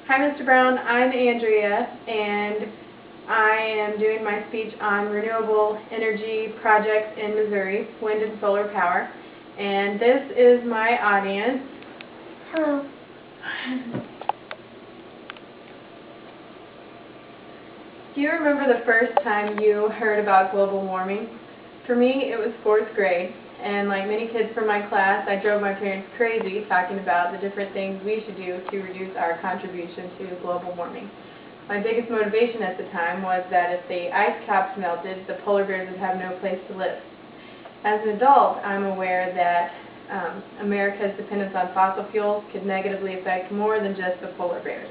Hi, Mr. Brown. I'm Andrea, and I am doing my speech on renewable energy projects in Missouri, wind and solar power. And this is my audience. Hello. Do you remember the first time you heard about global warming? For me, it was 4th grade, and like many kids from my class, I drove my parents crazy talking about the different things we should do to reduce our contribution to global warming. My biggest motivation at the time was that if the ice caps melted, the polar bears would have no place to live. As an adult, I'm aware that America's dependence on fossil fuels could negatively affect more than just the polar bears.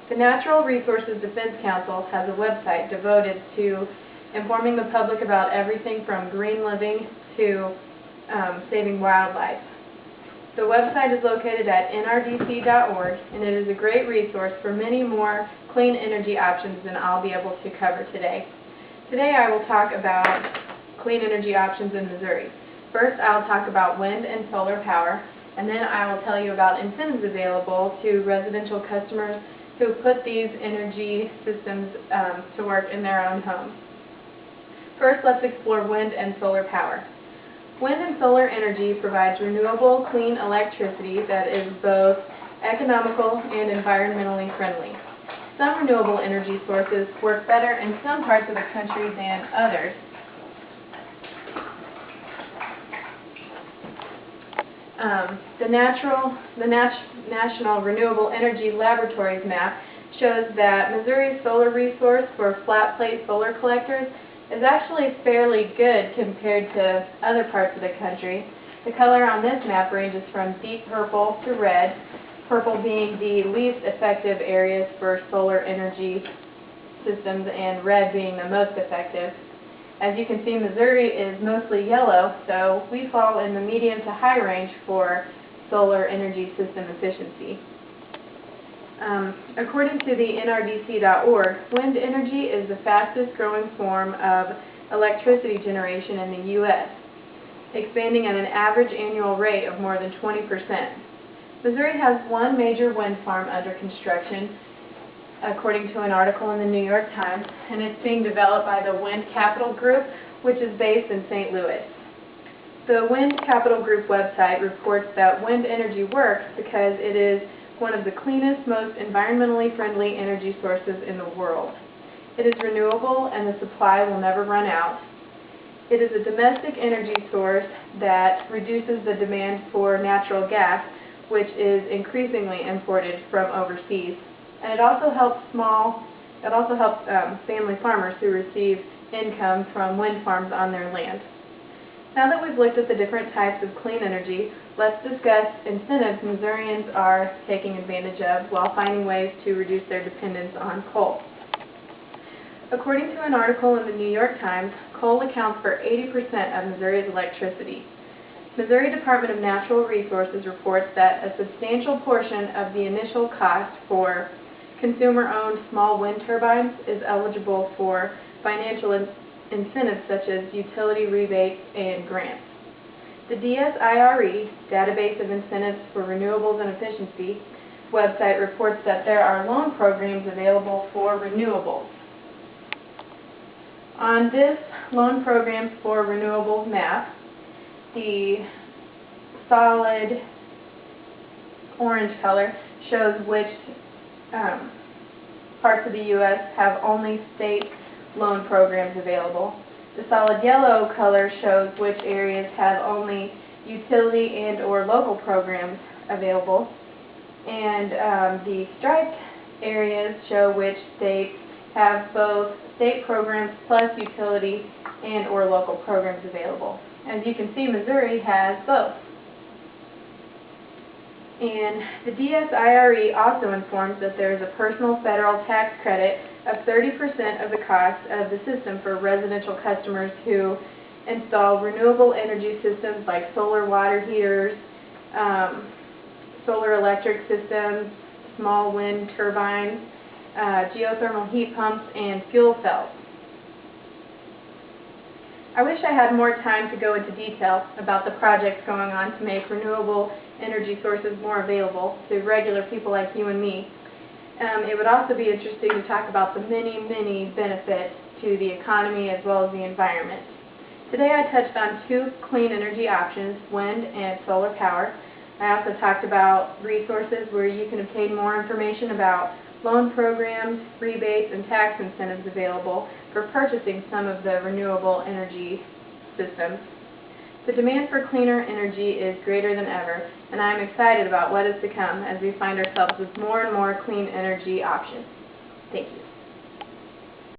The Natural Resources Defense Council has a website devoted to informing the public about everything from green living to saving wildlife. The website is located at NRDC.org, and it is a great resource for many more clean energy options than I'll be able to cover today. Today I will talk about clean energy options in Missouri. First, I'll talk about wind and solar power, and then I will tell you about incentives available to residential customers who put these energy systems to work in their own homes. First, let's explore wind and solar power. Wind and solar energy provides renewable, clean electricity that is both economical and environmentally friendly. Some renewable energy sources work better in some parts of the country than others. The National Renewable Energy Laboratories map shows that Missouri's solar resource for flat-plate solar collectors is actually fairly good compared to other parts of the country. The color on this map ranges from deep purple to red, purple being the least effective areas for solar energy systems and red being the most effective. As you can see, Missouri is mostly yellow, so we fall in the medium to high range for solar energy system efficiency. According to the NRDC.org, wind energy is the fastest growing form of electricity generation in the U.S., expanding at an average annual rate of more than 20%. Missouri has one major wind farm under construction, according to an article in the New York Times, and it's being developed by the Wind Capital Group, which is based in St. Louis. The Wind Capital Group website reports that wind energy works because it is one of the cleanest, most environmentally friendly energy sources in the world. It is renewable and the supply will never run out. It is a domestic energy source that reduces the demand for natural gas, which is increasingly imported from overseas. And it also helps family farmers who receive income from wind farms on their land. Now that we've looked at the different types of clean energy, let's discuss incentives Missourians are taking advantage of while finding ways to reduce their dependence on coal. According to an article in the New York Times, coal accounts for 80% of Missouri's electricity. Missouri Department of Natural Resources reports that a substantial portion of the initial cost for consumer-owned small wind turbines is eligible for financial incentives such as utility rebates and grants. The DSIRE, Database of Incentives for Renewables and Efficiency, website reports that there are loan programs available for renewables. On this loan programs for renewables map, the solid orange color shows which parts of the U.S. have only state loan programs available. The solid yellow color shows which areas have only utility and or local programs available. And the striped areas show which states have both state programs plus utility and or local programs available. As you can see, Missouri has both. And the DSIRE also informs that there is a personal federal tax credit of 30% of the cost of the system for residential customers who install renewable energy systems like solar water heaters, solar electric systems, small wind turbines, geothermal heat pumps, and fuel cells. I wish I had more time to go into detail about the projects going on to make renewable energy sources more available to regular people like you and me. It would also be interesting to talk about the many benefits to the economy as well as the environment. Today I touched on two clean energy options, wind and solar power. I also talked about resources where you can obtain more information about loan programs, rebates, and tax incentives available for purchasing some of the renewable energy systems. The demand for cleaner energy is greater than ever, and I am excited about what is to come as we find ourselves with more and more clean energy options. Thank you.